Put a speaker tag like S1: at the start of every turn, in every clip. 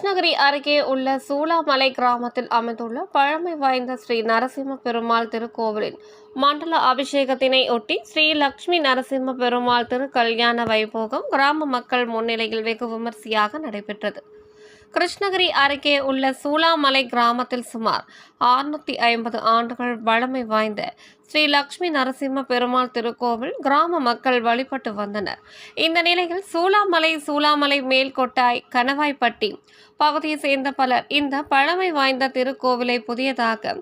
S1: கிருஷ்ணகிரி அருகே உள்ள சூளாமலை கிராமத்தில் அமைந்துள்ள பழமை வாய்ந்த ஸ்ரீ நரசிம்ம பெருமாள் திருக்கோவிலின் மண்டல அபிஷேகத்தினை ஒட்டி ஸ்ரீ லட்சுமி நரசிம்ம பெருமாள் திருக்கல்யாண வைபோகம் கிராம மக்கள் முன்னிலையில் வெகு விமர்சையாக நடைபெற்றது. கிருஷ்ணகிரி அருகே உள்ள சூளாமலை கிராமத்தில் சுமார் 650 ஆண்டுகள் பழமை வாய்ந்த ஸ்ரீ லட்சுமி நரசிம்ம பெருமாள் திருக்கோவில் கிராம மக்கள் வழிபட்டு வந்தனர். இந்த நிலையில் சூளாமலை மேல்கொட்டாய் கணவாய்பட்டி பகுதியை சேர்ந்த பலர் இந்த பழமை வாய்ந்த திருக்கோவிலை புதியதாக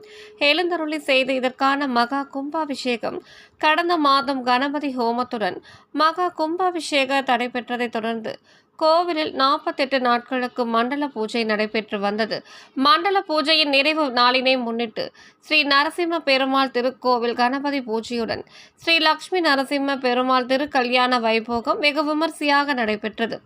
S1: எழுந்தருளி செய்து இதற்கான மகா கும்பாபிஷேகம் கடந்த மாதம் கணபதி ஹோமத்துடன் மகா கும்பாபிஷேக நடைபெற்றதை தொடர்ந்து கோவிலில் 48 நாட்களுக்கு மண்டல பூஜை நடைபெற்று வந்தது. மண்டல பூஜையின் நிறைவு நாளினை முன்னிட்டு ஸ்ரீ நரசிம்ம பெருமாள் திருக்கோவில் கணபதி பூஜையுடன் ஸ்ரீ லட்சுமி நரசிம்ம பெருமாள் திருக்கல்யாண வைபோகம் வெகு விமர்சையாக நடைபெற்றது.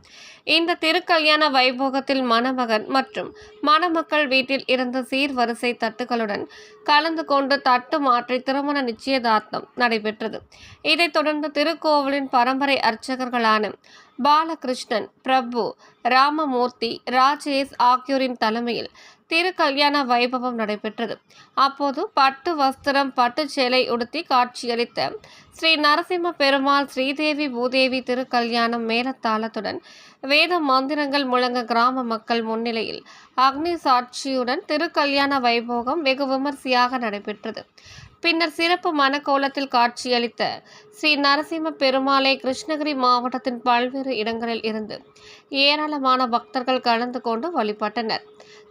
S1: இந்த திருக்கல்யாண வைபோகத்தில் மணமகன் மற்றும் மணமக்கள் வீட்டில் இருந்த சீர்வரிசை தட்டுகளுடன் கலந்து கொண்டு தட்டு மாற்றி திருமண நிச்சயதார்த்தம் நடைபெற்றது. இதைத் தொடர்ந்து திருக்கோவிலின் பரம்பரை அர்ச்சகர்களான பாலகிருஷ்ணன், பிரபு, ராமமூர்த்தி, ராஜேஷ் ஆகியோரின் தலைமையில் திருக்கல்யாண வைபவம் நடைபெற்றது. அப்போது பட்டு வஸ்திரம், பட்டு சேலை உடுத்தி காட்சியளித்த ஸ்ரீ நரசிம்ம பெருமாள், ஸ்ரீதேவி பூதேவி திருக்கல்யாணம் மேலத்தாளத்துடன் வேத மந்திரங்கள் முழங்க கிராம மக்கள் முன்னிலையில் அக்னி சாட்சியுடன் திருக்கல்யாண வைபோகம் வெகு விமர்சையாக நடைபெற்றது. பின்னர் சிறப்பு மணக்கோலத்தில் காட்சியளித்த ஸ்ரீ நரசிம்ம பெருமாளை கிருஷ்ணகிரி மாவட்டத்தின் பல்வேறு இடங்களில் இருந்து ஏராளமான பக்தர்கள் கலந்து கொண்டு வழிபட்டனர்.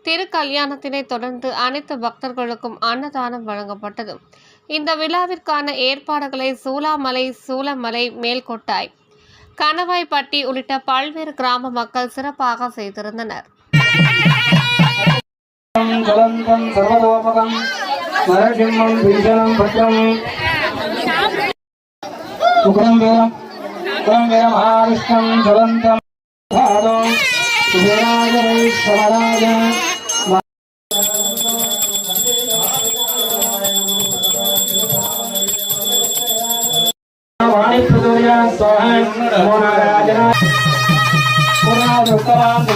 S1: திருக்கல்யாணத்தினை தொடர்ந்து அனைத்து பக்தர்களுக்கும் அன்னதானம் வழங்கப்பட்டது. இந்த விழாவிற்கான ஏற்பாடுகளை சூளமலை மேல்கொட்டாய் கணவாய்பட்டி உள்ளிட்ட பல்வேறு கிராம மக்கள் சிறப்பாக செய்திருந்தனர்.
S2: நரசிம்மம் பீஷணம் பத்ரம் உக்ரம் வீரம் மகாவிஷ்ணம் ஜலந்தம் பாதம் சுபராஜரை சமராஜ வாணிப்ரதுர்யா சோஹன் நமோ நாராயண புராதுத்தராம்